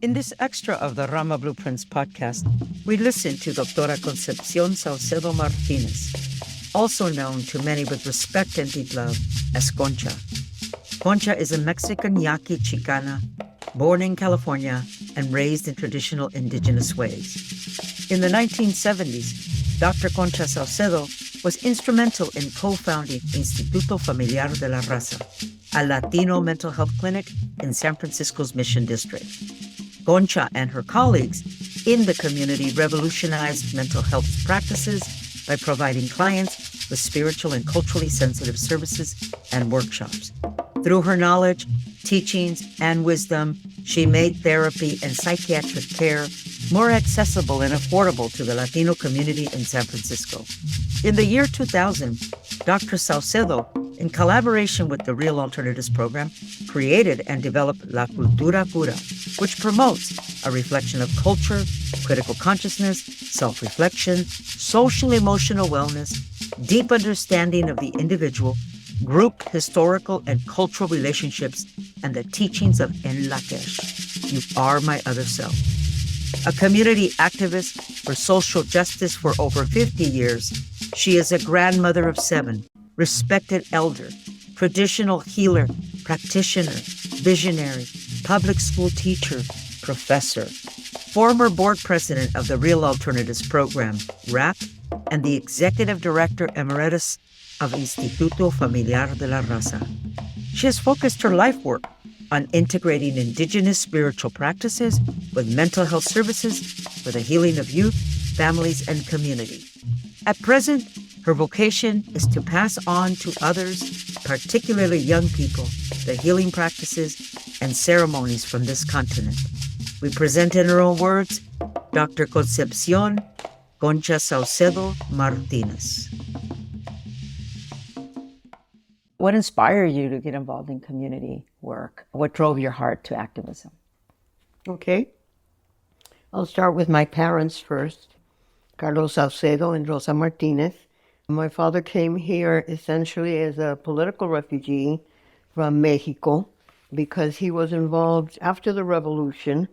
In this extra of the RAMA Blueprints Podcast, we listen to Doctora Concepcion Saucedo Martinez, also known to many with respect and deep love as Concha. Concha is a Mexican Yaqui Chicana, born in California and raised in traditional indigenous ways. In the 1970s, Dr. Concha Saucedo was instrumental in co-founding Instituto Familiar de la Raza, a Latino mental health clinic in San Francisco's Mission District. Concha and her colleagues in the community revolutionized mental health practices by providing clients with spiritual and culturally sensitive services and workshops. Through her knowledge, teachings, and wisdom, she made therapy and psychiatric care more accessible and affordable to the Latino community in San Francisco. In the year 2000, Dr. Saucedo, in collaboration with the Real Alternatives program, created and developed La Cultura Cura, which promotes a reflection of culture, critical consciousness, self-reflection, social-emotional wellness, deep understanding of the individual, group, historical, and cultural relationships, and the teachings of En Lakesh, You Are My Other Self. A community activist for social justice for over 50 years, she is a grandmother of 7, respected elder, traditional healer, practitioner, visionary, public school teacher, professor, former board president of the Real Alternatives program, RAP, and the executive director emeritus of Instituto Familiar de la Raza. She has focused her life work on integrating indigenous spiritual practices with mental health services for the healing of youth, families, and community. At present, her vocation is to pass on to others, particularly young people, the healing practices and ceremonies from this continent. We present in her own words, Dr. Concepcion Concha Saucedo Martinez. What inspired you to get involved in community work? What drove your heart to activism? Okay. I'll start with my parents first, Carlos Saucedo and Rosa Martinez. My father came here essentially as a political refugee from Mexico because he was involved after the revolution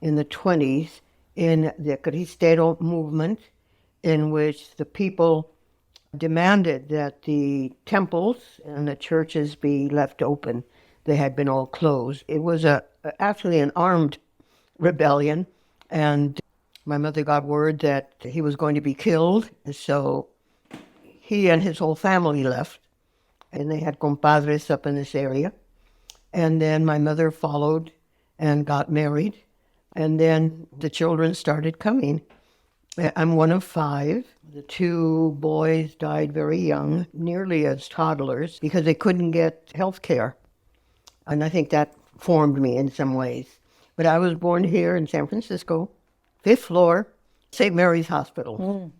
in the 20s in the Cristero movement, in which the people demanded that the temples and the churches be left open. They had been all closed. It was actually an armed rebellion, and my mother got word that he was going to be killed, so he and his whole family left, and they had compadres up in this area. And then my mother followed and got married, and then the children started coming. I'm one of 5. The 2 boys died very young, nearly as toddlers, because they couldn't get health care. And I think that formed me in some ways. But I was born here in San Francisco, 5th floor, St. Mary's Hospital.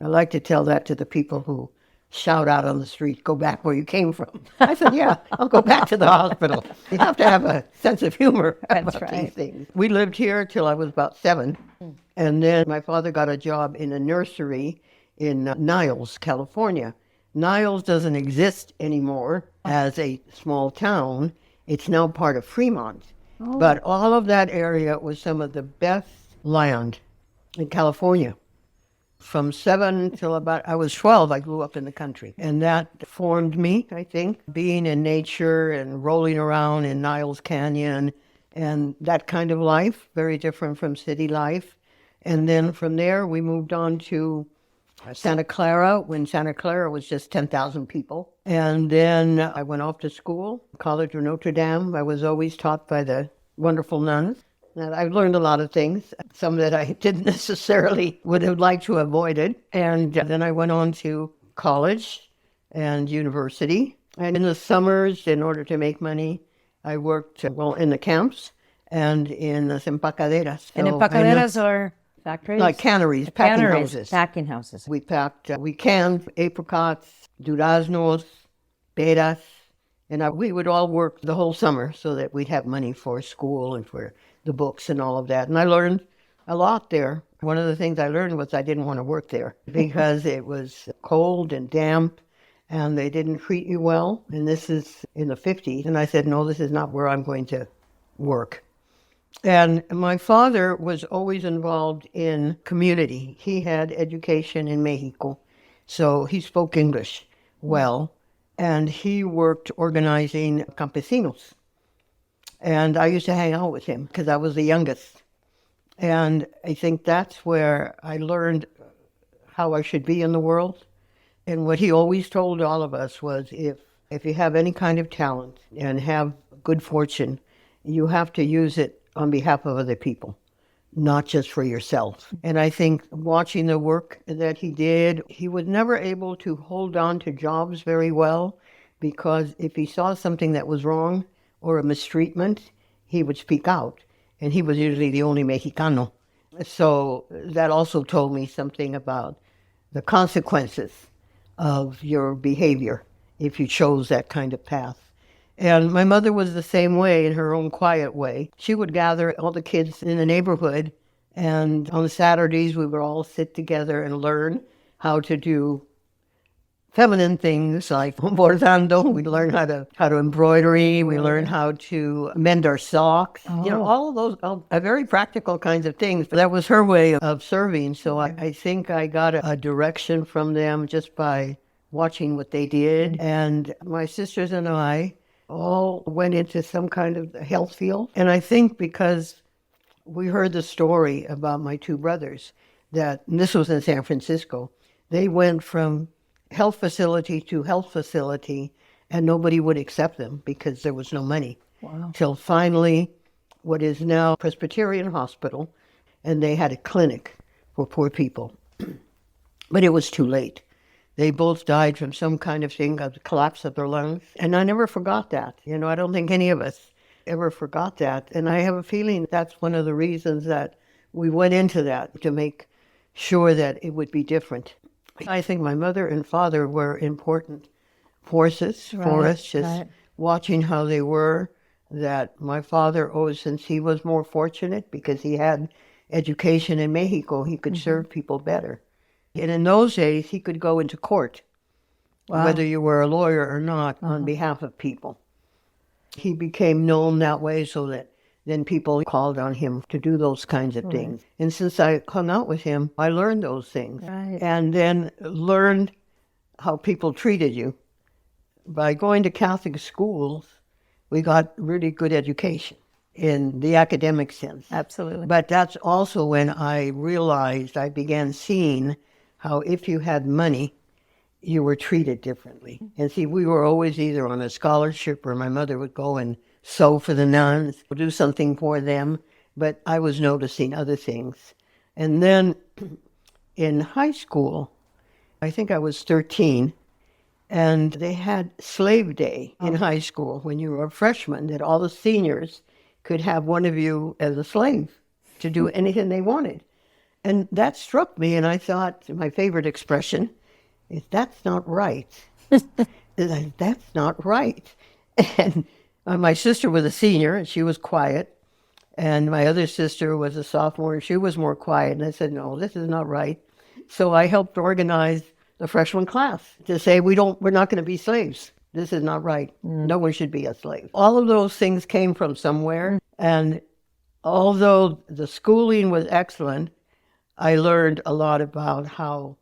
I like to tell that to the people who shout out on the street, go back where you came from. I said, yeah, I'll go back to the hospital. You have to have a sense of humor about these things. We lived here till I was about 7. And then my father got a job in a nursery in Niles, California. Niles doesn't exist anymore as a small town. It's now part of Fremont. But all of that area was some of the best land in California. From 7 till about, I was 12, I grew up in the country. And that formed me, I think, being in nature and rolling around in Niles Canyon and that kind of life, very different from city life. And then from there, we moved on to Santa Clara, when Santa Clara was just 10,000 people. And then I went off to school, College of Notre Dame. I was always taught by the wonderful nuns. And I've learned a lot of things, some that I didn't necessarily would have liked to have avoided. And then I went on to college and university. And in the summers, in order to make money, I worked, in the camps and in the empacaderas. And empacaderas are factories? Like canneries, packing houses. Packing houses. We packed, we canned apricots, duraznos, peras, and we would all work the whole summer so that we'd have money for school and for the books and all of that. And I learned a lot there. One of the things I learned was I didn't want to work there because it was cold and damp and they didn't treat you well. And this is in the 50s. And I said, no, this is not where I'm going to work. And my father was always involved in community. He had education in Mexico, so he spoke English well, and he worked organizing campesinos. And I used to hang out with him because I was the youngest. And I think that's where I learned how I should be in the world. And what he always told all of us was if you have any kind of talent and have good fortune, you have to use it on behalf of other people, not just for yourself. And I think watching the work that he did, he was never able to hold on to jobs very well, because if he saw something that was wrong or a mistreatment, he would speak out. And he was usually the only Mexicano. So that also told me something about the consequences of your behavior if you chose that kind of path. And my mother was the same way in her own quiet way. She would gather all the kids in the neighborhood, and on Saturdays we would all sit together and learn how to do feminine things like bordando. We learn how to embroidery. We learn how to mend our socks. You know, all of those very practical kinds of things. But that was her way of serving. So I think I got a direction from them just by watching what they did. And my sisters and I all went into some kind of health field. And I think because we heard the story about my two brothers, and this was in San Francisco, they went from health facility to health facility, and nobody would accept them because there was no money. Wow. Till finally, what is now Presbyterian Hospital, and they had a clinic for poor people. But it was too late. They both died from some kind of thing, of the collapse of their lungs. And I never forgot that. You know, I don't think any of us ever forgot that. And I have a feeling that's one of the reasons that we went into that, to make sure that it would be different. I think my mother and father were important forces for us, just watching how they were. That my father, since he was more fortunate because he had education in Mexico, he could serve people better. And in those days, he could go into court, whether you were a lawyer or not, on behalf of people. He became known that way, so that then people called on him to do those kinds of things. And since I hung out with him, I learned those things. And then learned how people treated you. By going to Catholic schools, we got really good education in the academic sense. Absolutely. But that's also when I realized, I began seeing how if you had money, you were treated differently. And see, we were always either on a scholarship, or my mother would go and sew for the nuns, or do something for them. But I was noticing other things. And then in high school, I think I was 13, and they had Slave Day in high school when you were a freshman, that all the seniors could have one of you as a slave to do anything they wanted. And that struck me, and I thought, my favorite expression is, that's not right. That's not right. And my sister was a senior, and she was quiet. And my other sister was a sophomore, and she was more quiet. And I said, no, this is not right. So I helped organize the freshman class to say, we're not going to be slaves. This is not right. No one should be a slave. All of those things came from somewhere. And although the schooling was excellent, I learned a lot about how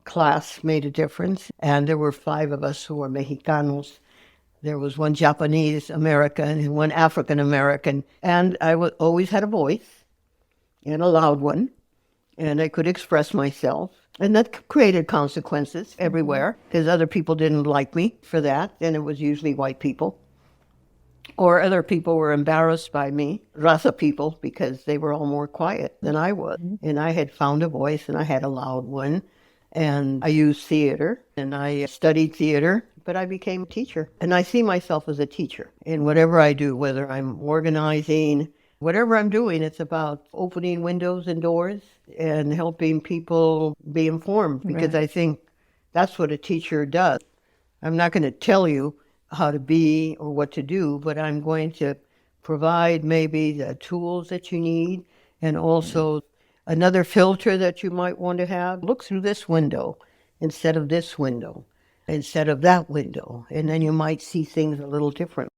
class made a difference. And there were 5 of us who were Mexicanos. There was one Japanese American and one African American. And I always had a voice, and a loud one, and I could express myself. And that created consequences everywhere, because other people didn't like me for that, and it was usually white people. Or other people were embarrassed by me, Raza people, because they were all more quiet than I was. And I had found a voice, and I had a loud one. And I used theater, and I studied theater, but I became a teacher. And I see myself as a teacher in whatever I do, whether I'm organizing, whatever I'm doing. It's about opening windows and doors and helping people be informed, because I think that's what a teacher does. I'm not going to tell you how to be or what to do, but I'm going to provide maybe the tools that you need, and also another filter that you might want to have. Look through this window instead of this window, instead of that window, and then you might see things a little different.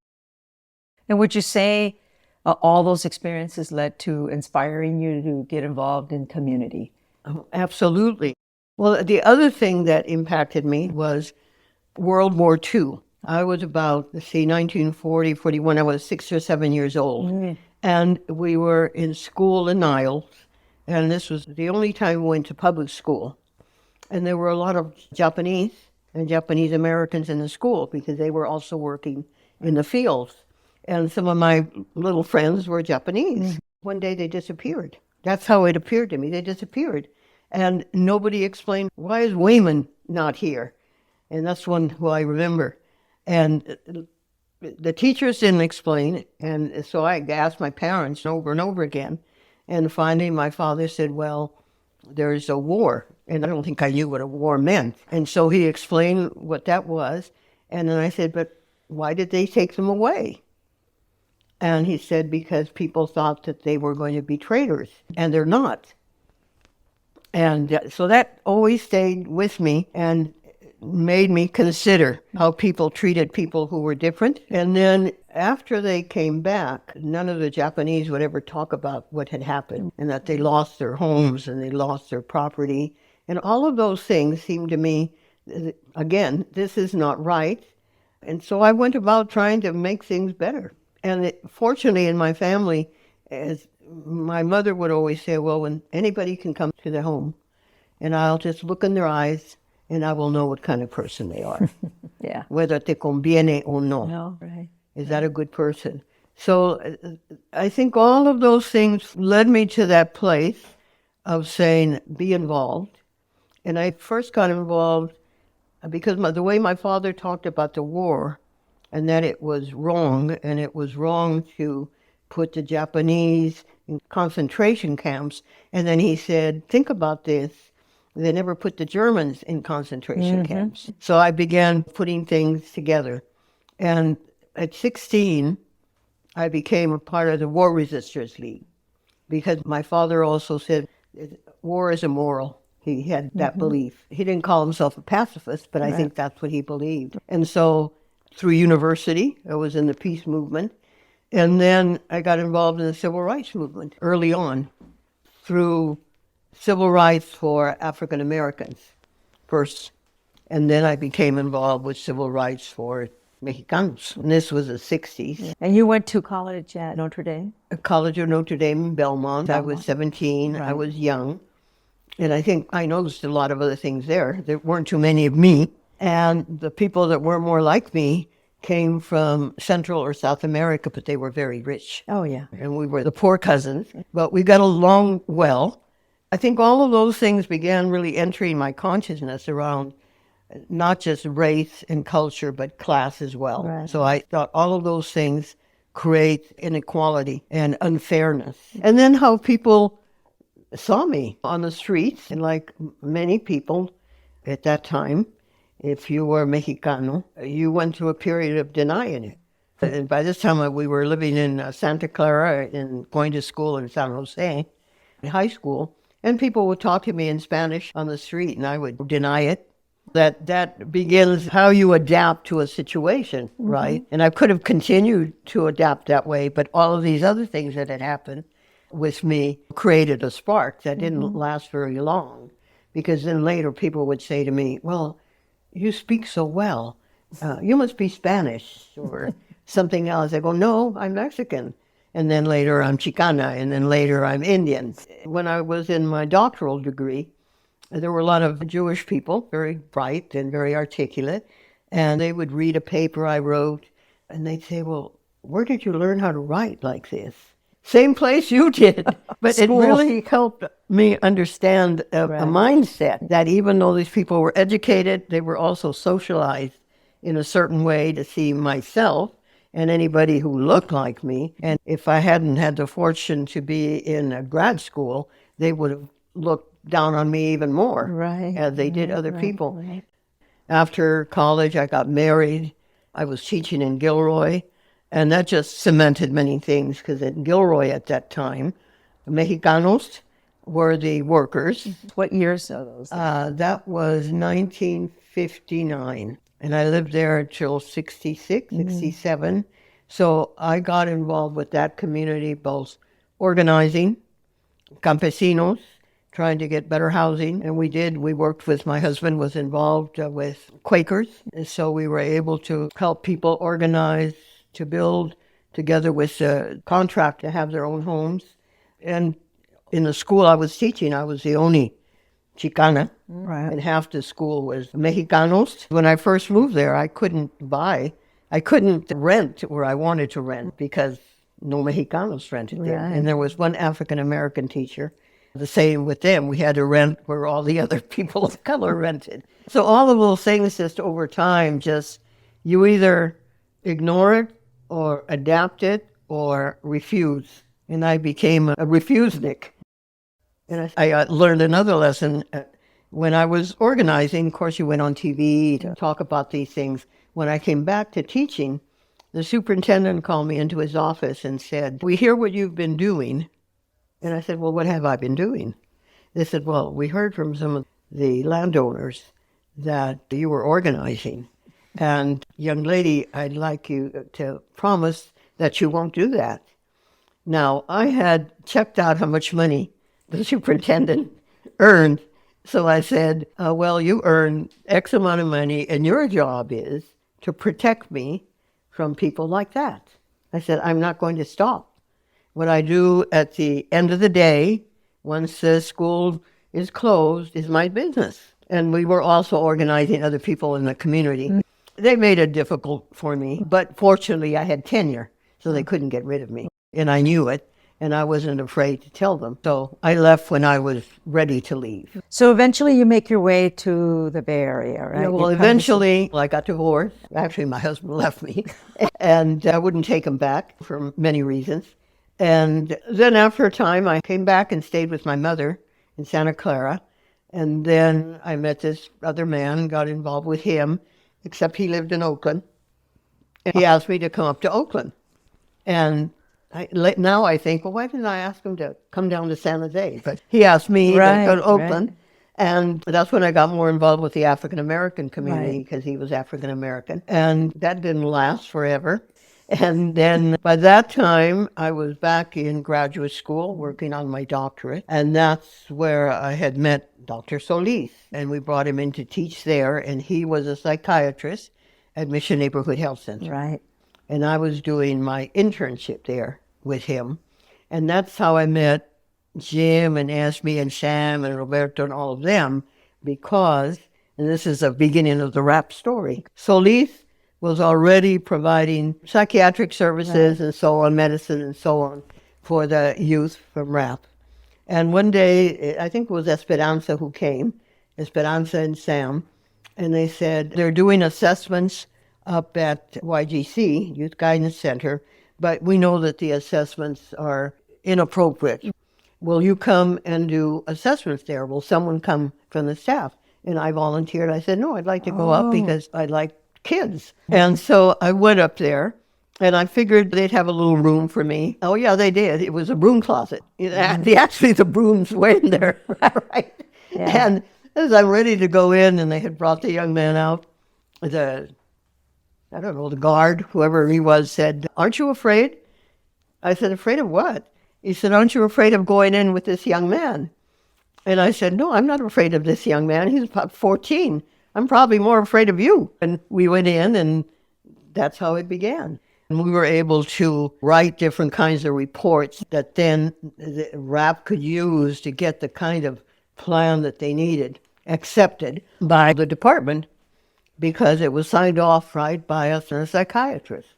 And would you say all those experiences led to inspiring you to get involved in community. Oh, absolutely. Well, the other thing that impacted me was World War II. I was about, 1940, 41. I was 6 or 7 years old. Mm. And we were in school in Niles. And this was the only time we went to public school. And there were a lot of Japanese and Japanese Americans in the school because they were also working in the fields. And some of my little friends were Japanese. Mm. One day they disappeared. That's how it appeared to me. They disappeared. And nobody explained, why is Wayman not here? And that's one who I remember. And the teachers didn't explain. And so I asked my parents over and over again. And finally, my father said, well, there's a war. And I don't think I knew what a war meant. And so he explained what that was. And then I said, but why did they take them away? And he said, because people thought that they were going to be traitors. And they're not. And so that always stayed with me and made me consider how people treated people who were different. And then after they came back, none of the Japanese would ever talk about what had happened and that they lost their homes and they lost their property. And all of those things seemed to me, again, this is not right. And so I went about trying to make things better. And fortunately in my family, as my mother would always say, well, when anybody can come to the home and I'll just look in their eyes and I will know what kind of person they are. Yeah. Whether te conviene or no. No, right. Is that a good person? So I think all of those things led me to that place of saying, be involved. And I first got involved because the way my father talked about the war and that it was wrong, and it was wrong to put the Japanese in concentration camps. And then he said, think about this. They never put the Germans in concentration camps. So I began putting things together. And at 16, I became a part of the War Resisters League because my father also said, war is immoral. He had that belief. He didn't call himself a pacifist, but I think that's what he believed. And so through university, I was in the peace movement. And then I got involved in the civil rights movement early on through civil rights for African Americans first. And then I became involved with civil rights for Mexicanos. And this was the 60s. And you went to college at Notre Dame? College of Notre Dame in Belmont. I was 17. Right. I was young. And I think I noticed a lot of other things there. There weren't too many of me. And the people that were more like me came from Central or South America, but they were very rich. Oh, yeah. And we were the poor cousins, but we got along well. I think all of those things began really entering my consciousness around not just race and culture, but class as well. Right. So I thought all of those things create inequality and unfairness. And then how people saw me on the streets, and like many people at that time, if you were Mexicano, you went through a period of denying it. And by this time, we were living in Santa Clara and going to school in San Jose, in high school, and people would talk to me in Spanish on the street, and I would deny it. That begins how you adapt to a situation, right? And I could have continued to adapt that way, but all of these other things that had happened with me created a spark that didn't last very long. Because then later people would say to me, well, you speak so well. You must be Spanish or something else. I go, no, I'm Mexican. And then later I'm Chicana, and then later I'm Indian. When I was in my doctoral degree, there were a lot of Jewish people, very bright and very articulate, and they would read a paper I wrote, and they'd say, well, where did you learn how to write like this? Same place you did. But it really helped me understand a mindset that even though these people were educated, they were also socialized in a certain way to see myself and anybody who looked like me. And if I hadn't had the fortune to be in a grad school, they would have looked down on me even more, as they did other people. Right. After college, I got married. I was teaching in Gilroy. And that just cemented many things, because in Gilroy at that time, Mexicanos were the workers. What years are those? That was 1959. And I lived there until 66, 67. So I got involved with that community, both organizing campesinos, trying to get better housing. And we worked with, my husband was involved with Quakers. And so we were able to help people organize, to build together with a contract to have their own homes. And in the school I was teaching, I was the only Chicana, Right. and half the school was Mexicanos. When I first moved there, I couldn't rent where I wanted to rent because no Mexicanos rented there. Right. And there was one African-American teacher. The same with them. We had to rent where all the other people of color rented. So all of those things just over time, just you either ignore it or adapt it or refuse. And I became a refusenik. And I learned another lesson when I was organizing. Of course, you went on TV to talk about these things. When I came back to teaching, the superintendent called me into his office and said, "We hear what you've been doing." And I said, "Well, what have I been doing?" They said, "Well, we heard from some of the landowners that you were organizing. And young lady, I'd like you to promise that you won't do that." Now, I had checked out how much money the superintendent earned. So I said, well, you earn X amount of money, and your job is to protect me from people like that. I said, I'm not going to stop. What I do at the end of the day, once the school is closed, is my business. And we were also organizing other people in the community. They made it difficult for me, but fortunately I had tenure, so they couldn't get rid of me. And I knew it, and I wasn't afraid to tell them. So I left when I was ready to leave. So eventually you make your way to the Bay Area, right? Yeah, well, eventually I got divorced. Actually, my husband left me, and I wouldn't take him back for many reasons. And then after a time, I came back and stayed with my mother in Santa Clara. And then I met this other man, got involved with him, except he lived in Oakland. And he asked me to come up to Oakland. And now I think, well, why didn't I ask him to come down to San Jose? But he asked me to go to Oakland. Right. And that's when I got more involved with the African-American community, because he was African-American. And that didn't last forever. And then by that time, I was back in graduate school working on my doctorate. And that's where I had met Dr. Solis. And we brought him in to teach there. And he was a psychiatrist at Mission Neighborhood Health Center. Right. And I was doing my internship there with him. And that's how I met Jim and Esme and Sam and Roberto and all of them, because, and this is the beginning of the rap story, Solis was already providing psychiatric services and so on, medicine and so on, for the youth from rap. And one day, I think it was Esperanza who came, Esperanza and Sam, and they said they're doing assessments up at YGC, Youth Guidance Center, but we know that the assessments are inappropriate. Will you come and do assessments there? Will someone come from the staff? And I volunteered. I said, no, I'd like to go up because I like kids. And so I went up there, and I figured they'd have a little room for me. Oh, yeah, they did. It was a broom closet. Actually, the brooms were in there, right? Yeah. And as I'm ready to go in, and they had brought the young man out, the guard, whoever he was, said, aren't you afraid? I said, afraid of what? He said, aren't you afraid of going in with this young man? And I said, no, I'm not afraid of this young man. He's about 14. I'm probably more afraid of you. And we went in, and that's how it began. And we were able to write different kinds of reports that then the RAP could use to get the kind of plan that they needed accepted by the department, because it was signed off right by us and a psychiatrist.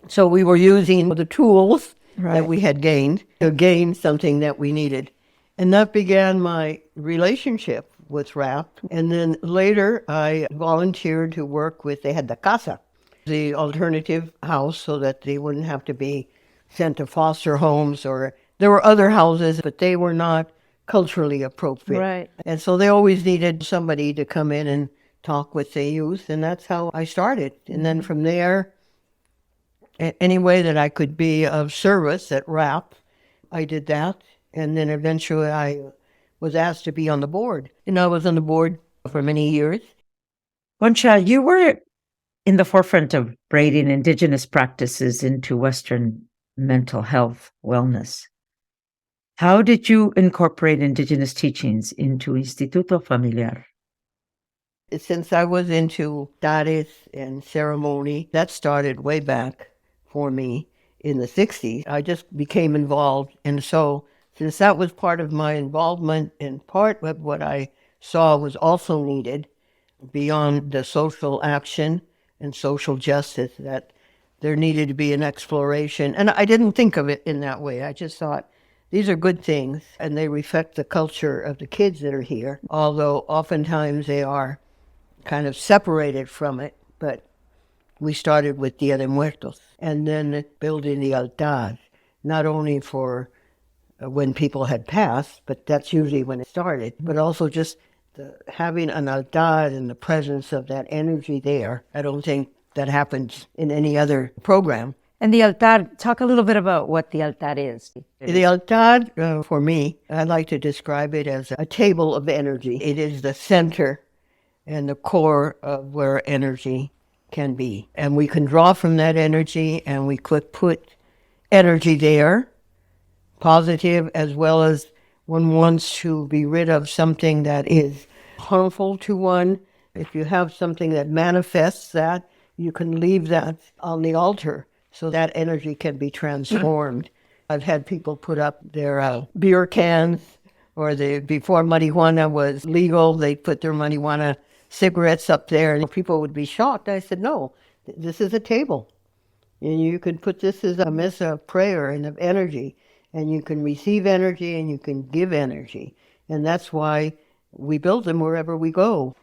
So we were using the tools that we had gained to gain something that we needed. And that began my relationship with RAP. And then later I volunteered to work with, they had the Casa, the alternative house, so that they wouldn't have to be sent to foster homes, or there were other houses, but they were not culturally appropriate. Right. And so they always needed somebody to come in and talk with the youth, and that's how I started. And then from there, any way that I could be of service at RAP, I did that. And then eventually I was asked to be on the board. And I was on the board for many years. Concha, you were in the forefront of braiding indigenous practices into Western mental health wellness. How did you incorporate indigenous teachings into Instituto Familiar? Since I was into Tares and ceremony, that started way back for me in the 60s. I just became involved. And so, since that was part of my involvement and part of what I saw was also needed beyond the social action and social justice, that there needed to be an exploration. And I didn't think of it in that way. I just thought, these are good things, and they reflect the culture of the kids that are here, although oftentimes they are kind of separated from it. But we started with Dia de Muertos, and then building the altar, not only for when people had passed, but that's usually when it started, but also just having an altar and the presence of that energy there. I don't think that happens in any other program. And the altar, talk a little bit about what the altar is. The altar, for me, I like to describe it as a table of energy. It is the center and the core of where energy can be. And we can draw from that energy, and we could put energy there, positive, as well as one wants to be rid of something that is harmful to one. If you have something that manifests that, you can leave that on the altar so that energy can be transformed. I've had people put up their beer cans, or before marijuana was legal, they put their marijuana cigarettes up there, and people would be shocked. I said, no, this is a table. And you can put this as a messa of prayer and of energy, and you can receive energy and you can give energy. And that's why we build them wherever we go.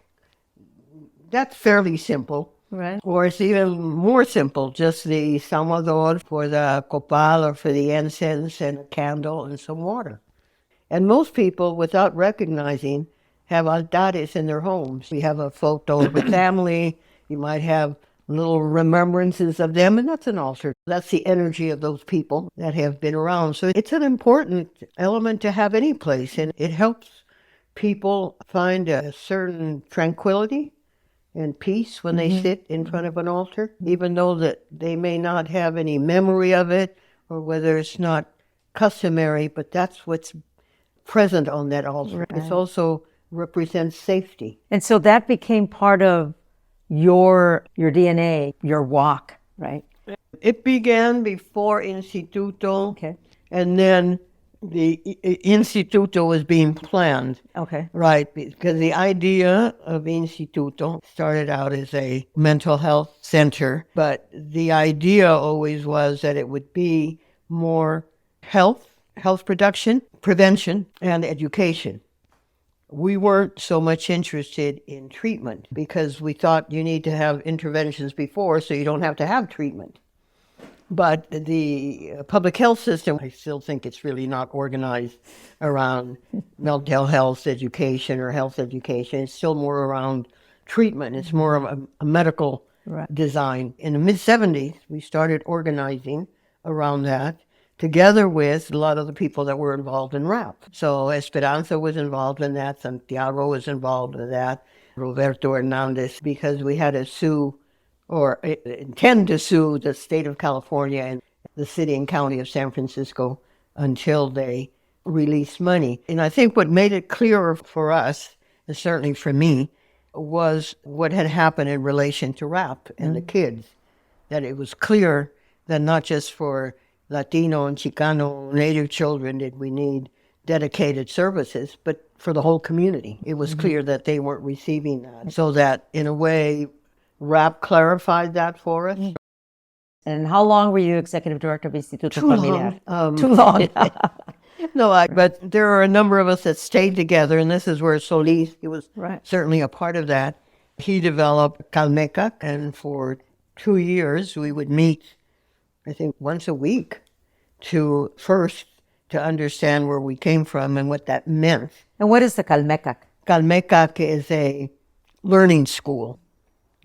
That's fairly simple. Right. Or it's even more simple, just the salvador for the copal or for the incense and a candle and some water. And most people, without recognizing, have altares in their homes. We have a photo of the family. You might have little remembrances of them, and that's an altar. That's the energy of those people that have been around. So it's an important element to have any place, and it helps people find a certain tranquility and peace when they sit in front of an altar, even though that they may not have any memory of it, or whether it's not customary, but that's what's present on that altar. Right. It also represents safety. And so that became part of your DNA, your walk, right? It began before Instituto, Okay. and then the Instituto was being planned. Okay. Right, because the idea of Instituto started out as a mental health center, but the idea always was that it would be more health production, prevention, and education. We weren't so much interested in treatment because we thought you need to have interventions before so you don't have to have treatment. But the public health system, I still think it's really not organized around mental health education or health education. It's still more around treatment. It's more of a medical design. In the mid-'70s, we started organizing around that, together with a lot of the people that were involved in RAP. So Esperanza was involved in that. Santiago was involved in that. Roberto Hernandez, because we had to sue or intend to sue the state of California and the city and county of San Francisco until they released money. And I think what made it clearer for us, and certainly for me, was what had happened in relation to RAP and the kids. That it was clear that not just for Latino and Chicano native children did we need dedicated services, but for the whole community. It was clear that they weren't receiving that. So that, in a way, RAP clarified that for us. And how long were you executive director of Instituto Too Familiar? long. Too long. No, but there are a number of us that stayed together, and this is where Solis, he was certainly a part of that. He developed Calmeca, and for 2 years we would meet, I think, once a week to understand where we came from and what that meant. And what is the Calmecac? Calmecac is a learning school.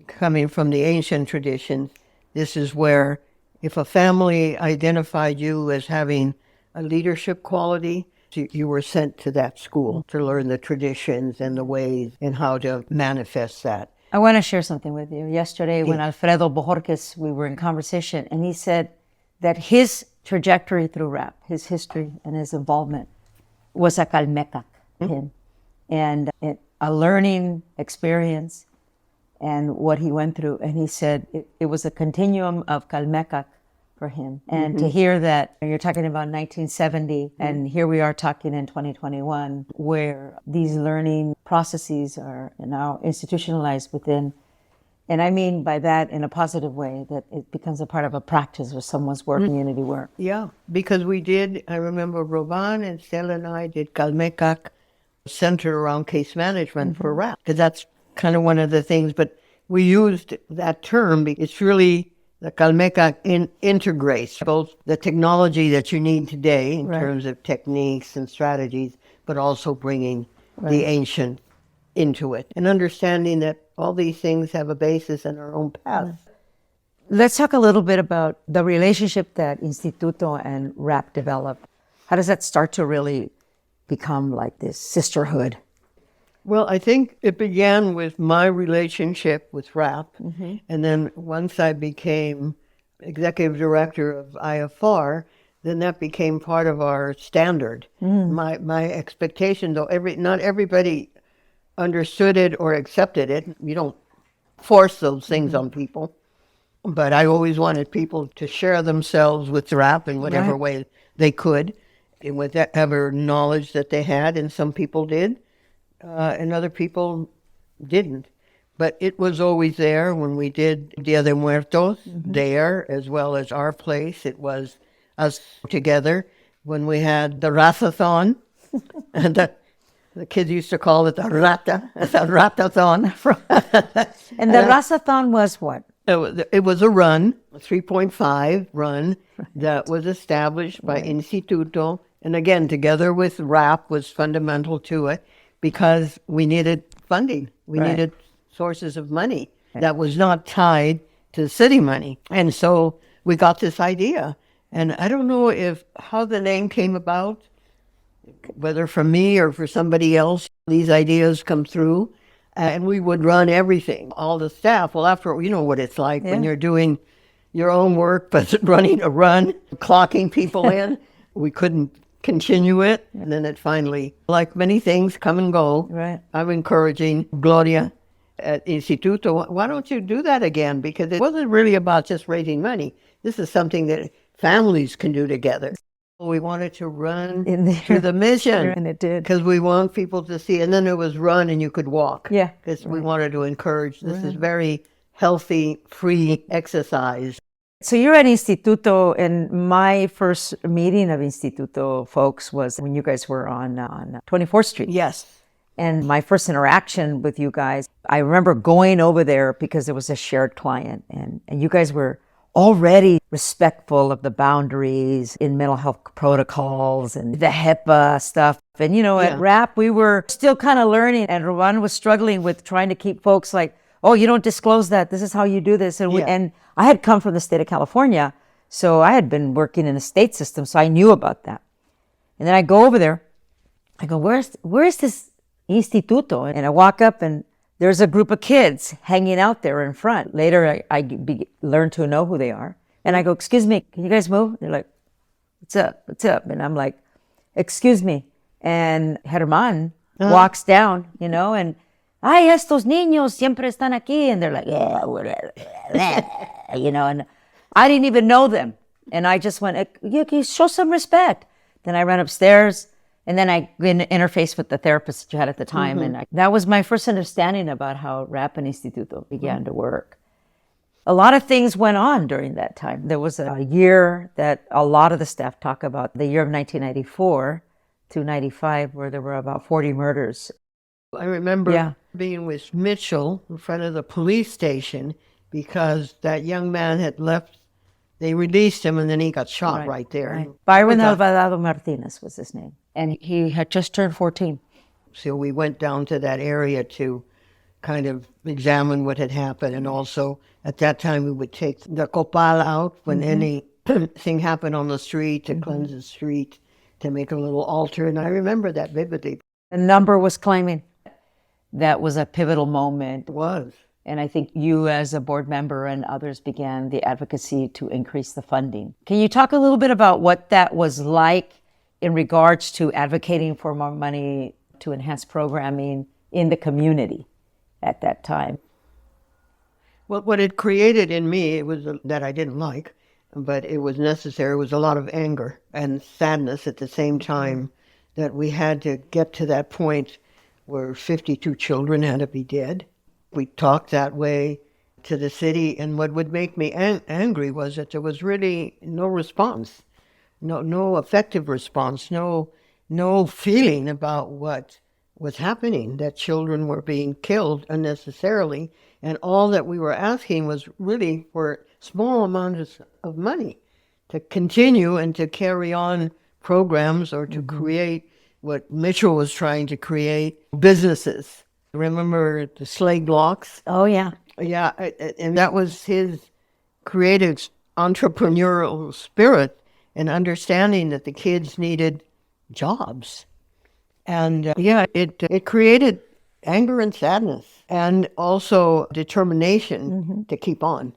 Coming from the ancient traditions, this is where if a family identified you as having a leadership quality, you were sent to that school to learn the traditions and the ways and how to manifest that. I want to share something with you. Yesterday, when Alfredo Bojorquez, we were in conversation, and he said that his trajectory through rap, his history and his involvement was a calmecac to him. And a learning experience and what he went through. And he said it was a continuum of calmecac for him. And to hear that you're talking about 1970, and here we are talking in 2021, where these learning processes are now institutionalized within, and I mean by that in a positive way, that it becomes a part of a practice of someone's work, community work. Yeah, because I remember Roban and Stella and I did Calmecac centered around case management for rap, because that's kind of one of the things, but we used that term because it's really the Calmecac integrates both the technology that you need today in terms of techniques and strategies, but also bringing the ancient into it and understanding that all these things have a basis in our own past. Let's talk a little bit about the relationship that Instituto and rap developed. How does that start to really become like this sisterhood? Well, I think it began with my relationship with rap. And then once I became executive director of IFR, then that became part of our standard. My expectation, though not everybody understood it or accepted it. You don't force those things on people. But I always wanted people to share themselves with rap in whatever way they could, and with whatever knowledge that they had, and some people did. And other people didn't. But it was always there when we did Dia de Muertos there, as well as our place. It was us together. When we had the Raza-thon, and the kids used to call it the Rata-thon. And the Raza-thon was what? It was a run, a 3.5 run that was established by Instituto. And again, together with rap was fundamental to it, because we needed funding. We needed sources of money that was not tied to city money. And so we got this idea. And I don't know how the name came about, whether from me or for somebody else. These ideas come through, and we would run everything, all the staff. Well, after all, you know what it's like when you're doing your own work, but running a run, clocking people in. We couldn't continue it. And then it finally, like many things, come and go. I'm encouraging Gloria at Instituto, why don't you do that again? Because it wasn't really about just raising money. This is something that families can do together. We wanted to run through the mission. And it did. Because we want people to see. And then it was run and you could walk. Yeah. Because we wanted to encourage. This is very healthy, free exercise. So you're at Instituto, and my first meeting of Instituto folks was when you guys were on 24th Street. Yes. And my first interaction with you guys, I remember going over there because it was a shared client, and you guys were already respectful of the boundaries in mental health protocols and the HIPAA stuff. And, at RAP, we were still kind of learning, and Roban was struggling with trying to keep folks like, oh, you don't disclose that. This is how you do this. And, and I had come from the state of California, so I had been working in the state system, so I knew about that. And then I go over there. I go, where's this Instituto? And I walk up, and there's a group of kids hanging out there in front. Later, I learned to know who they are. And I go, excuse me, can you guys move? They're like, what's up? What's up? And I'm like, excuse me. And Germán walks down, and ay, estos niños siempre están aquí. And they're like, and I didn't even know them. And I just went, show some respect. Then I ran upstairs, and then I interfaced with the therapist that you had at the time. And that was my first understanding about how RAP and Instituto began to work. A lot of things went on during that time. There was a year that a lot of the staff talk about, the year of 1994 to 95, where there were about 40 murders. I remember being with Mitchell in front of the police station because that young man had left. They released him, and then he got shot right there. Right. Byron Alvarado Martinez was his name, and he had just turned 14. So we went down to that area to kind of examine what had happened, and also at that time we would take the copal out when anything happened on the street to cleanse the street, to make a little altar, and I remember that vividly. A number was claiming that was a pivotal moment. It was. And I think you as a board member and others began the advocacy to increase the funding. Can you talk a little bit about what that was like in regards to advocating for more money to enhance programming in the community at that time? Well, what it created in me, it was that I didn't like, but it was necessary, was a lot of anger and sadness at the same time, that we had to get to that point where 52 children had to be dead. We talked that way to the city, and what would make me angry was that there was really no response, no effective response, no feeling about what was happening, that children were being killed unnecessarily, and all that we were asking was really for small amounts of money to continue and to carry on programs or to create what Mitchell was trying to create, businesses. Remember the Slade Locks? Oh, yeah. Yeah, and that was his creative entrepreneurial spirit and understanding that the kids needed jobs. And it created anger and sadness and also determination to keep on.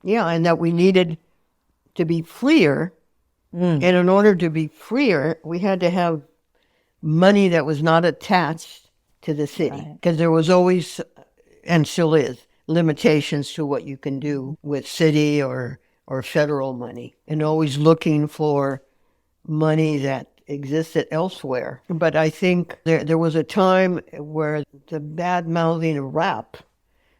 Yeah, and that we needed to be freer. And in order to be freer, we had to have money that was not attached to the city. Because there was always, and still is, limitations to what you can do with city or federal money. And always looking for money that existed elsewhere. But I think there was a time where the bad-mouthing of rap,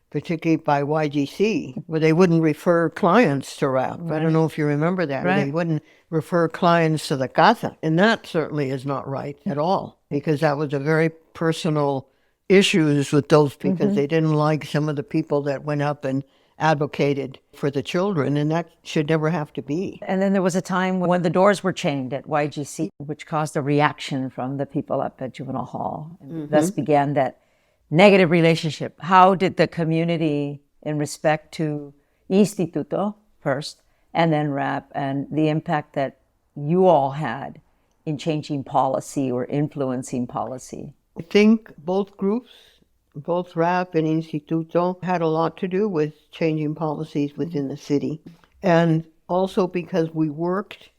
particularly by YGC, where they wouldn't refer clients to rap. I don't know if you remember that. They wouldn't refer clients to the Casa. And that certainly is not right at all, because that was a very personal issues with those, because they didn't like some of the people that went up and advocated for the children, and that should never have to be. And then there was a time when the doors were chained at YGC, which caused a reaction from the people up at Juvenile Hall. And thus began that negative relationship. How did the community, in respect to Instituto first, and then RAP, and the impact that you all had in changing policy or influencing policy? I think both groups, both RAP and Instituto, had a lot to do with changing policies within the city. And also because we worked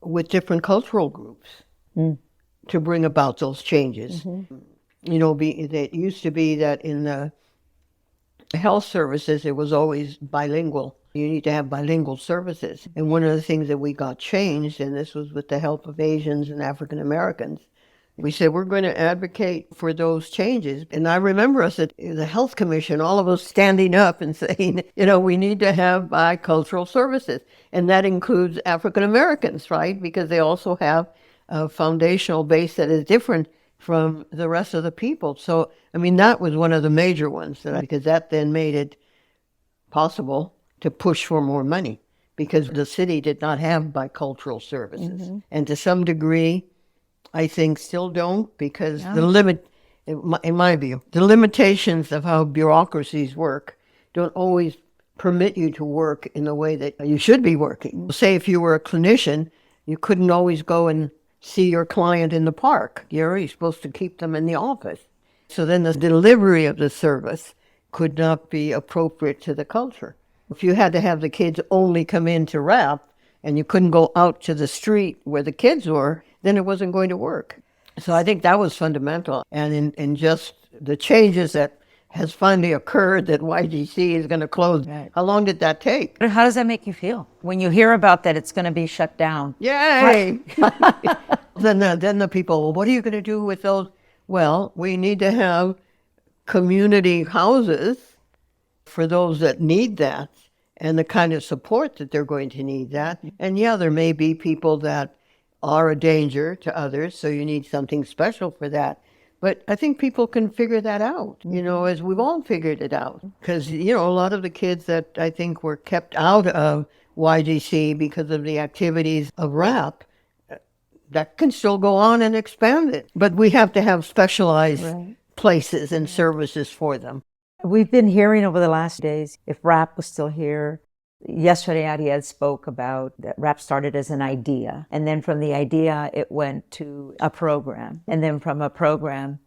with different cultural groups to bring about those changes. You know, it used to be that in the health services, it was always bilingual. You need to have bilingual services. And one of the things that we got changed, and this was with the help of Asians and African Americans, we said, we're going to advocate for those changes. And I remember us at the Health Commission, all of us standing up and saying, you know, we need to have bicultural services. And that includes African Americans, right? Because they also have a foundational base that is different from the rest of the people. So, I mean, that was one of the major ones, because that then made it possible to push for more money, because the city did not have bicultural services. And to some degree, I think still don't, because in my view, the limitations of how bureaucracies work don't always permit you to work in the way that you should be working. Say if you were a clinician, you couldn't always go and see your client in the park. You're supposed to keep them in the office. So then the delivery of the service could not be appropriate to the culture. If you had to have the kids only come in to RAP, and you couldn't go out to the street where the kids were, then it wasn't going to work. So I think that was fundamental. And in just the changes that has finally occurred, that YGC is going to close, how long did that take? How does that make you feel when you hear about that it's going to be shut down? Yay! Then the people, well, what are you going to do with those? Well, we need to have community houses for those that need that, and the kind of support that they're going to need that. And yeah, there may be people that are a danger to others, so you need something special for that. But I think people can figure that out, you know, as we've all figured it out. Because, you know, a lot of the kids that I think were kept out of YGC because of the activities of RAP, that can still go on and expand it. But we have to have specialized places and services for them. We've been hearing over the last days, if RAP was still here. Yesterday, Ariel spoke about that RAP started as an idea. And then from the idea, it went to a program. And then from a program,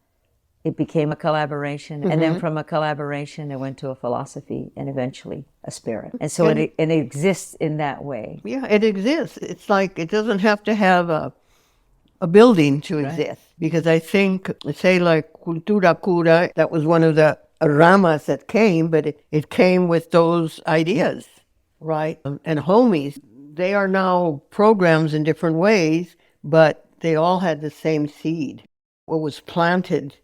it became a collaboration. And then from a collaboration, it went to a philosophy and eventually a spirit. And so it exists in that way. Yeah, it exists. It's like it doesn't have to have a building to exist. Because I think, say like Cultura Cura, that was one of the ramas that came, but it came with those ideas, right? And homies, they are now programs in different ways, but they all had the same seed. What was planted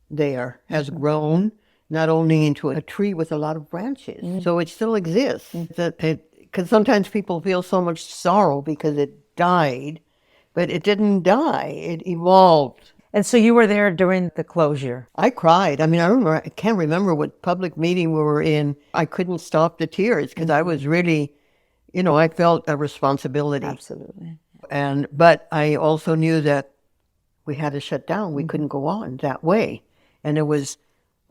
there has grown not only into a tree with a lot of branches, so it still exists. Because sometimes people feel so much sorrow because it died, but it didn't die, it evolved. And so you were there during the closure. I cried. I mean, I can't remember what public meeting we were in. I couldn't stop the tears because I was really, I felt a responsibility. Absolutely. But I also knew that we had to shut down. We couldn't go on that way. And it was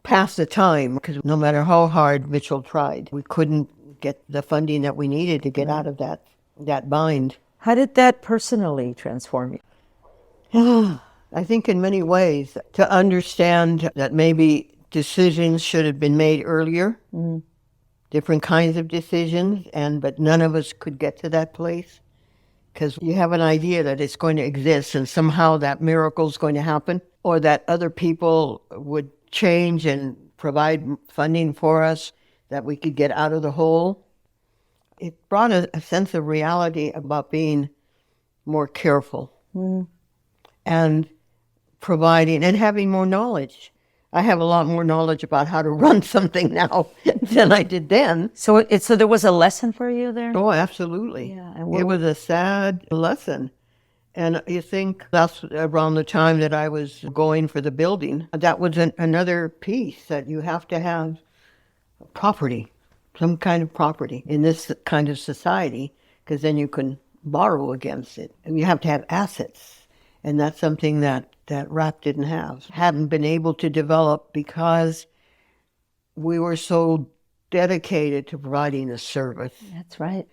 past the time, because no matter how hard Mitchell tried, we couldn't get the funding that we needed to get out of that bind. How did that personally transform you? I think in many ways, to understand that maybe decisions should have been made earlier, different kinds of decisions, but none of us could get to that place. Because you have an idea that it's going to exist and somehow that miracle is going to happen, or that other people would change and provide funding for us, that we could get out of the hole. It brought a sense of reality about being more careful and providing and having more knowledge. I have a lot more knowledge about how to run something now than I did then. So there was a lesson for you there? Oh, absolutely. Yeah. It was a sad lesson. And you think that's around the time that I was going for the building. That was another piece, that you have to have property, some kind of property in this kind of society, because then you can borrow against it. And you have to have assets. And that's something that RAP didn't have, hadn't been able to develop, because we were so dedicated to providing a service. That's right.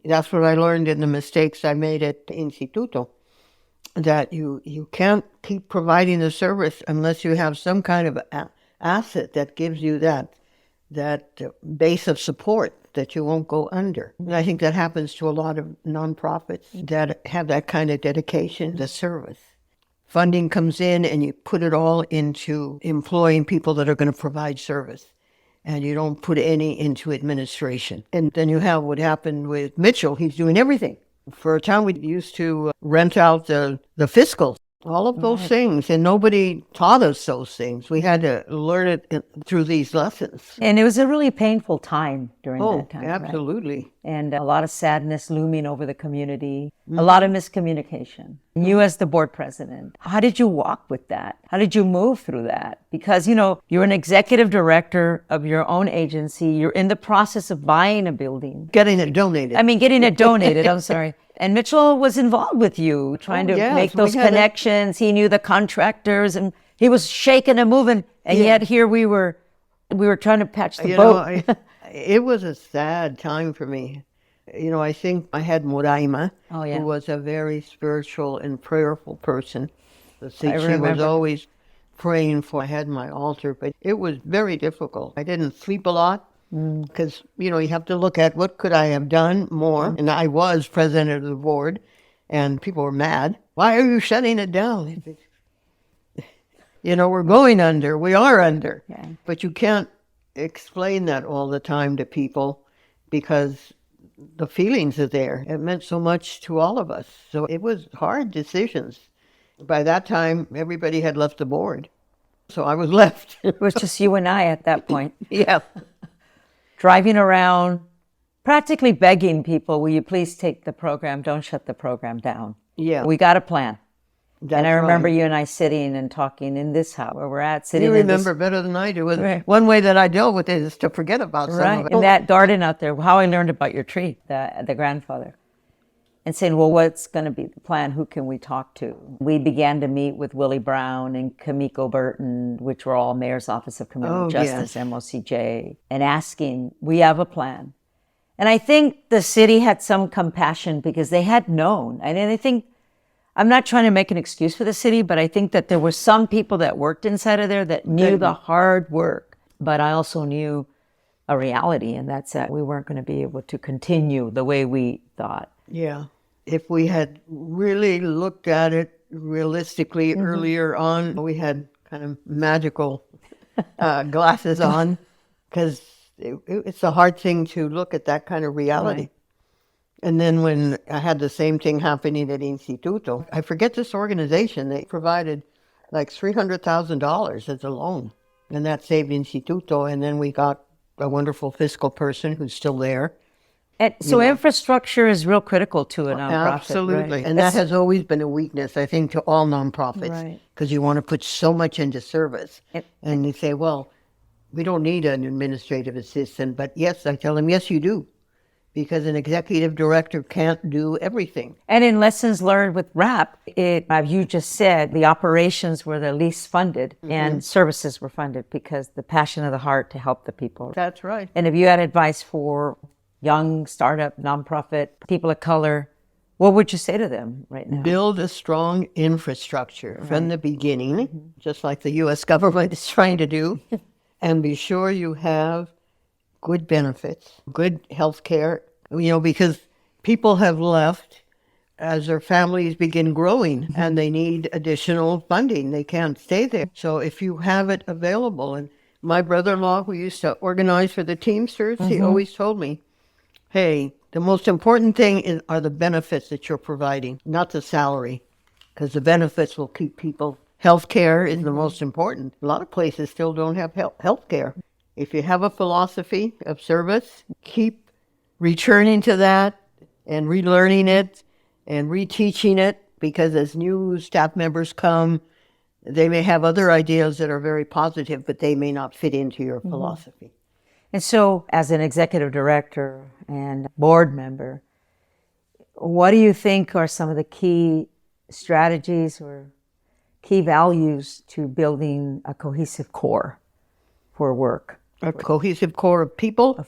That's what I learned in the mistakes I made at Instituto, that you can't keep providing the service unless you have some kind of asset that gives you that base of support, that you won't go under. And I think that happens to a lot of nonprofits that have that kind of dedication to service. Funding comes in and you put it all into employing people that are going to provide service. And you don't put any into administration. And then you have what happened with Mitchell. He's doing everything. For a time, we used to rent out the fiscal, all of those things. And nobody taught us those things. We had to learn it through these lessons. And it was a really painful time during that time. Oh, absolutely. Right? And a lot of sadness looming over the community, a lot of miscommunication. And you as the board president, how did you walk with that? How did you move through that? Because, you're an executive director of your own agency. You're in the process of buying a building. Getting it donated. I'm sorry. And Mitchell was involved with you, trying to make those connections. He knew the contractors, and he was shaking and moving. And yet here we were trying to patch the boat. It was a sad time for me. I think I had Moraima, who was a very spiritual and prayerful person. She was always praying for. I had my altar, but it was very difficult. I didn't sleep a lot because, you have to look at what could I have done more. And I was president of the board, and people were mad. Why are you shutting it down? We're going under. We are under. Yeah. But you can't explain that all the time to people because the feelings are there. It meant so much to all of us. So it was hard decisions. By that time, everybody had left the board. So I was left. It was just you and I at that point. Yeah. Driving around, practically begging people, will you please take the program? Don't shut the program down. Yeah. We got a plan. That's and I remember right. you and I sitting and talking in this house where we're at. You remember better than I do. Right. One way that I dealt with it is to forget about some of it. In that garden out there, how I learned about your tree, the grandfather. And saying, well, what's going to be the plan? Who can we talk to? We began to meet with Willie Brown and Kamiko Burton, which were all Mayor's Office of Criminal Justice, MOCJ, and asking, we have a plan. And I think the city had some compassion because they had known. And I think I'm not trying to make an excuse for the city, but I think that there were some people that worked inside of there that knew the hard work. But I also knew a reality, and that's that we weren't going to be able to continue the way we thought. Yeah. If we had really looked at it realistically earlier on, we had kind of magical glasses on, because it's a hard thing to look at that kind of reality. Right. And then when I had the same thing happening at Instituto, I forget this organization, they provided like $300,000 as a loan, and that saved Instituto. And then we got a wonderful fiscal person who's still there. And so infrastructure is real critical to a nonprofit. Absolutely. Right? And that has always been a weakness, I think, to all nonprofits, because you want to put so much into service. And you say, well, we don't need an administrative assistant. But yes, I tell them, yes, you do. Because an executive director can't do everything. And in lessons learned with RAP, as you just said, the operations were the least funded and services were funded because the passion of the heart to help the people. That's right. And if you had advice for young startup, nonprofit, people of color, what would you say to them right now? Build a strong infrastructure from the beginning, just like the U.S. government is trying to do, and be sure you have good benefits, good health care, because people have left as their families begin growing and they need additional funding. They can't stay there. So if you have it available, and my brother-in-law who used to organize for the Teamsters, he always told me, hey, the most important thing are the benefits that you're providing, not the salary, because the benefits will keep people. Health care is the most important. A lot of places still don't have health care. If you have a philosophy of service, keep returning to that and relearning it and reteaching it, because as new staff members come, they may have other ideas that are very positive, but they may not fit into your philosophy. And so, as an executive director and board member, what do you think are some of the key strategies or key values to building a cohesive core for work? A cohesive core of people,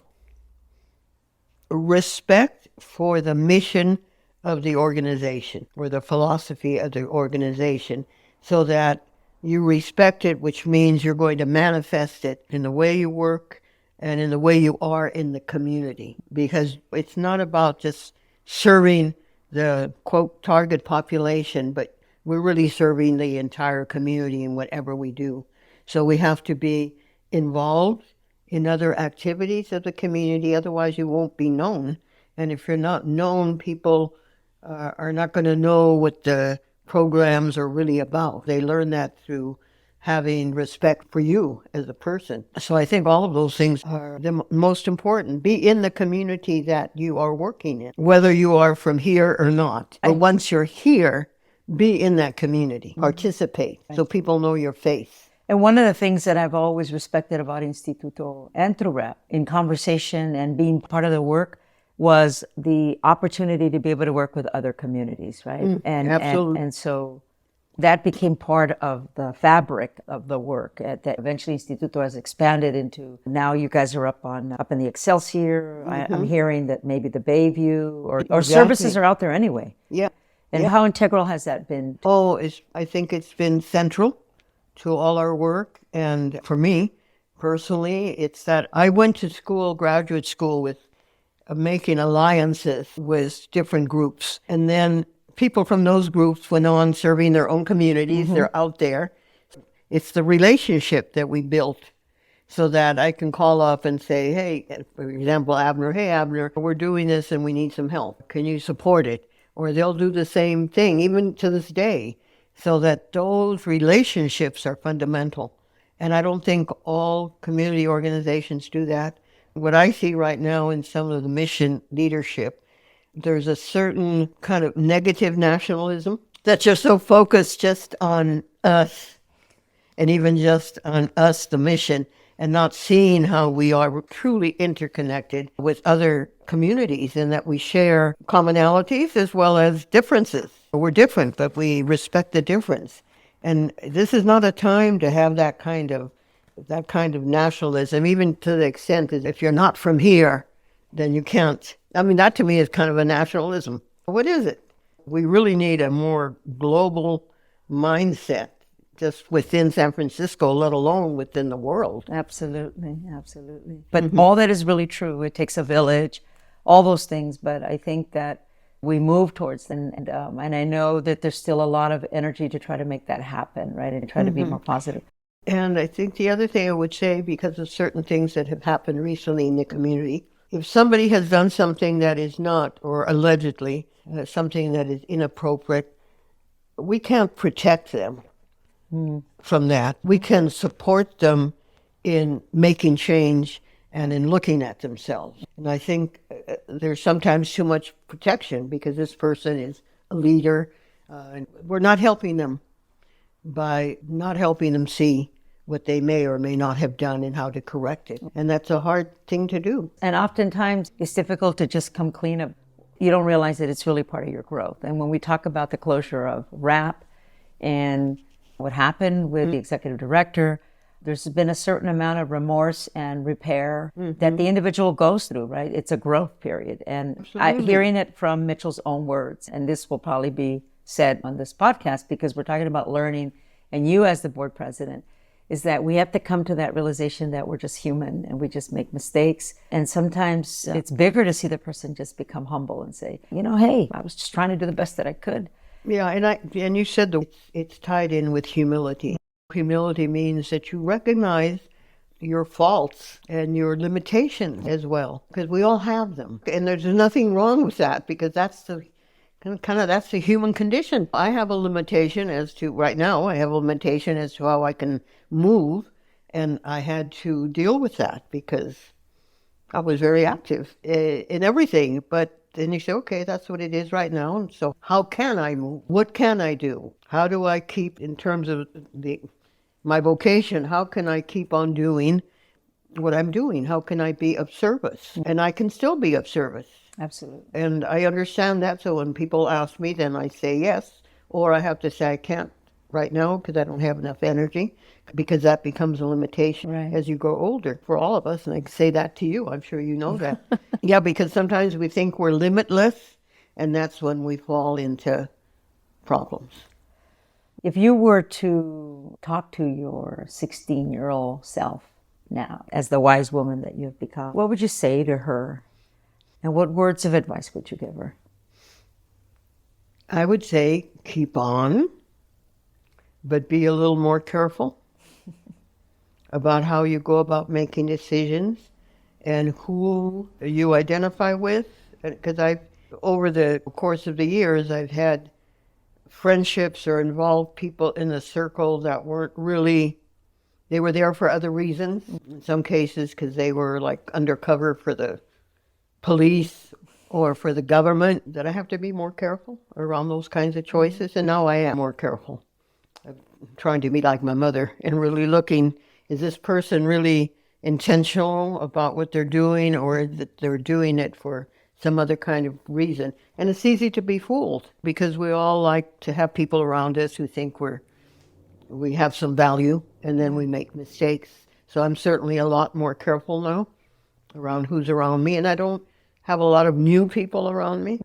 respect for the mission of the organization or the philosophy of the organization, so that you respect it, which means you're going to manifest it in the way you work and in the way you are in the community. Because it's not about just serving the, quote, target population, but we're really serving the entire community in whatever we do. So we have to be involved in other activities of the community, otherwise you won't be known. And if you're not known, people are not going to know what the programs are really about. They learn that through having respect for you as a person. So I think all of those things are the most important. Be in the community that you are working in, whether you are from here or not. But once you're here, be in that community, participate, so people know your face. And one of the things that I've always respected about Instituto and through RAP in conversation and being part of the work was the opportunity to be able to work with other communities, right? Absolutely. And so that became part of the fabric of the work. That eventually Instituto has expanded into, now you guys are up in the Excelsior. I'm hearing that maybe the Bayview or services are out there anyway. Yeah. And how integral has that been? I think it's been central to all our work. And for me, personally, it's that I went to school, graduate school, with making alliances with different groups. And then people from those groups went on serving their own communities. They're out there. It's the relationship that we built so that I can call up and say, hey, for example, Abner, hey, Abner, we're doing this and we need some help. Can you support it? Or they'll do the same thing, even to this day. So that those relationships are fundamental. And I don't think all community organizations do that. What I see right now in some of the mission leadership, there's a certain kind of negative nationalism that you're so focused just on us, and even just on us, the mission, and not seeing how we are truly interconnected with other communities and that we share commonalities as well as differences. We're different, but we respect the difference. And this is not a time to have that kind of nationalism, even to the extent that if you're not from here, then you can't. I mean, that to me is kind of a nationalism. What is it? We really need a more global mindset just within San Francisco, let alone within the world. Absolutely, absolutely. But all that is really true. It takes a village, all those things. But I think that we move towards them. And I know that there's still a lot of energy to try to make that happen, right? And try to be more positive. And I think the other thing I would say, because of certain things that have happened recently in the community, if somebody has done something that is not, or allegedly, something that is inappropriate, we can't protect them from that. We can support them in making change and in looking at themselves. And I think there's sometimes too much protection because this person is a leader. And we're not helping them by not helping them see what they may or may not have done and how to correct it. And that's a hard thing to do. And oftentimes it's difficult to just come clean up. You don't realize that it's really part of your growth. And when we talk about the closure of RAP and what happened with the executive director, there's been a certain amount of remorse and repair that the individual goes through, right? It's a growth period. And hearing it from Mitchell's own words, and this will probably be said on this podcast because we're talking about learning, and you as the board president, is that we have to come to that realization that we're just human and we just make mistakes. And sometimes it's bigger to see the person just become humble and say, hey, I was just trying to do the best that I could. Yeah, and you said that it's tied in with humility. Humility means that you recognize your faults and your limitations as well, because we all have them. And there's nothing wrong with that, because that's the that's the human condition. I have a limitation right now I have a limitation as to how I can move, and I had to deal with that because I was very active in everything. But then you say, okay, that's what it is right now. And so how can I move? What can I do? How do I keep, in terms of my vocation, how can I keep on doing what I'm doing? How can I be of service? And I can still be of service. Absolutely. And I understand that. So when people ask me, then I say yes, or I have to say I can't right now because I don't have enough energy, because that becomes a limitation as you grow older for all of us. And I say that to you. I'm sure you know that. Yeah, because sometimes we think we're limitless, and that's when we fall into problems. If you were to talk to your 16-year-old self now, as the wise woman that you have become, what would you say to her? And what words of advice would you give her? I would say keep on, but be a little more careful about how you go about making decisions and who you identify with. Because over the course of the years, I've had friendships or involved people in the circle that weren't really, they were there for other reasons. In some cases, because they were like undercover for the police or for the government, that I have to be more careful around those kinds of choices. And now I am more careful. I'm trying to be like my mother and really looking, is this person really intentional about what they're doing, or is it they're doing it for some other kind of reason? And it's easy to be fooled because we all like to have people around us who think we have some value, and then we make mistakes. So I'm certainly a lot more careful now around who's around me, and I don't have a lot of new people around me.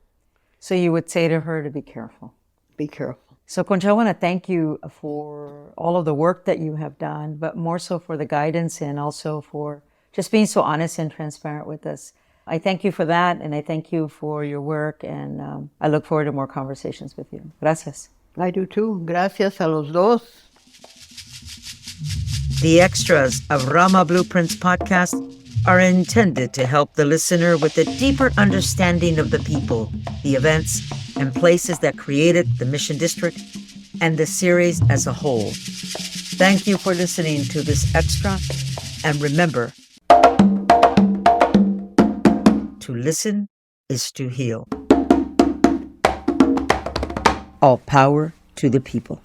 So you would say to her to be careful. Be careful. So Concha, I want to thank you for all of the work that you have done, but more so for the guidance and also for just being so honest and transparent with us. I thank you for that, and I thank you for your work, and I look forward to more conversations with you. Gracias. I do too. Gracias a los dos. The extras of RAMA Blueprints Podcast are intended to help the listener with a deeper understanding of the people, the events, and places that created the Mission District and the series as a whole. Thank you for listening to this extra, and remember, to listen is to heal. All power to the people.